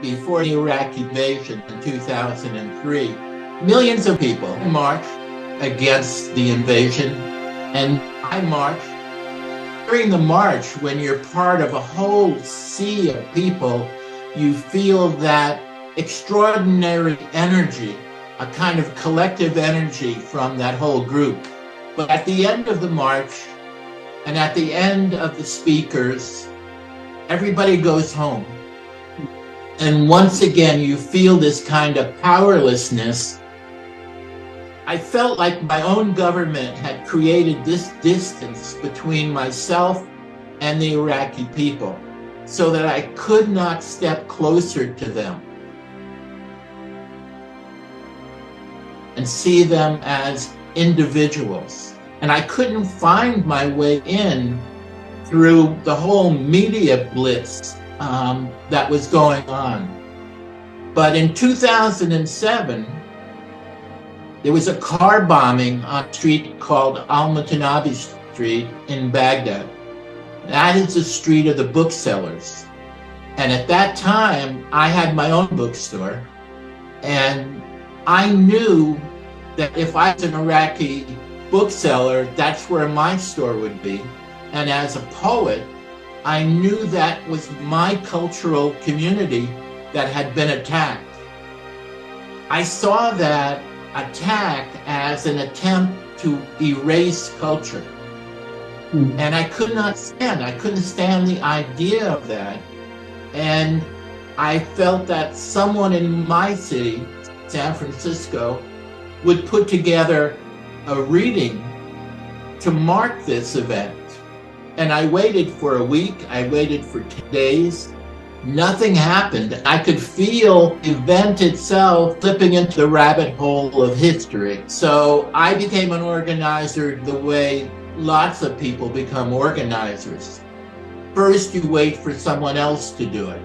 before the Iraqi invasion in 2003, millions of people marched against the invasion, and I marched. During the march, when you're part of a whole sea of people, you feel that extraordinary energy, a kind of collective energy from that whole group. But at the end of the march, and at the end of the speakers, everybody goes home. And once again, you feel this kind of powerlessness. I felt like my own government had created this distance between myself and the Iraqi people so that I could not step closer to them and see them as individuals. And I couldn't find my way in through the whole media blitz that was going on. But in 2007, there was a car bombing on a street called Al-Mutanabi Street in Baghdad. That is the street of the booksellers. And at that time, I had my own bookstore. And I knew that if I was an Iraqi bookseller, that's where my store would be. And as a poet, I knew that was my cultural community that had been attacked. I saw that attack as an attempt to erase culture. And I couldn't stand the idea of that. And I felt that someone in my city, San Francisco, would put together a reading to mark this event. And I waited for a week, I waited for 10 days. Nothing happened. I could feel the event itself slipping into the rabbit hole of history. So I became an organizer the way lots of people become organizers. First, you wait for someone else to do it.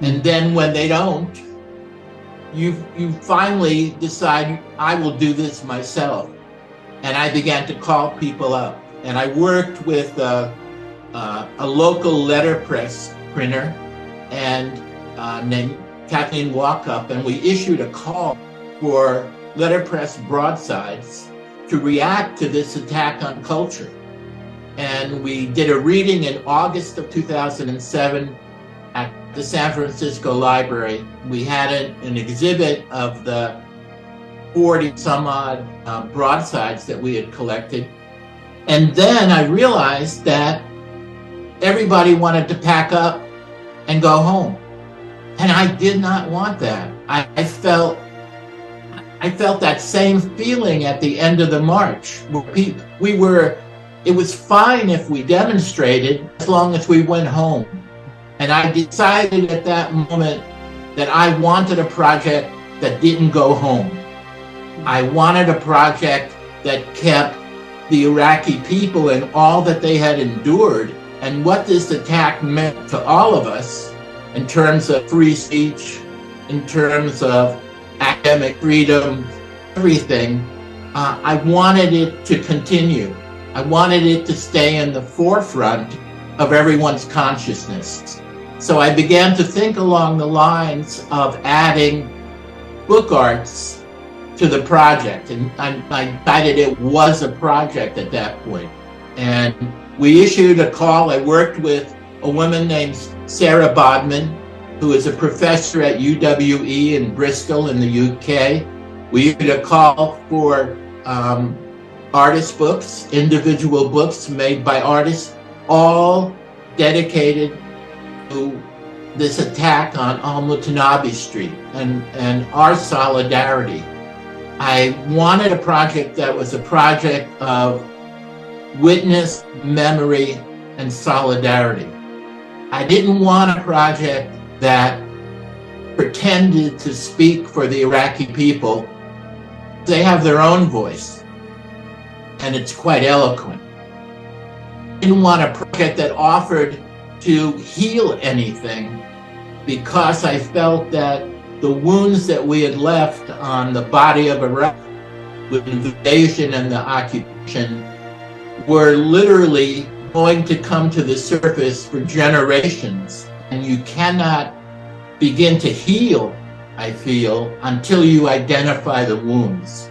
And then when they don't, you finally decide, I will do this myself. And I began to call people up. And I worked with a local letterpress printer and named Kathleen Walkup, and we issued a call for letterpress broadsides to react to this attack on culture. And we did a reading in August of 2007 at the San Francisco Library. We had an exhibit of the 40 some odd broadsides that we had collected. And then I realized that everybody wanted to pack up and go home. And I did not want that. I felt that same feeling at the end of the march. It was fine if we demonstrated as long as we went home. And I decided at that moment that I wanted a project that didn't go home. I wanted a project that kept the Iraqi people and all that they had endured and what this attack meant to all of us in terms of free speech, in terms of academic freedom, everything. I wanted it to continue. I wanted it to stay in the forefront of everyone's consciousness. So I began to think along the lines of adding book arts to the project, and I decided it was a project at that point. And we issued a call. I worked with a woman named Sarah Bodman, who is a professor at UWE in Bristol in the UK. We issued a call for artist books, individual books made by artists, all dedicated to this attack on Al-Mutanabi Street and our solidarity. I wanted a project that was a project of witness, memory, and solidarity. I didn't want a project that pretended to speak for the Iraqi people. They have their own voice, and it's quite eloquent. I didn't want a project that offered to heal anything, because I felt that the wounds that we had left on the body of Iraq with the invasion and the occupation were literally going to come to the surface for generations. And you cannot begin to heal, I feel, until you identify the wounds.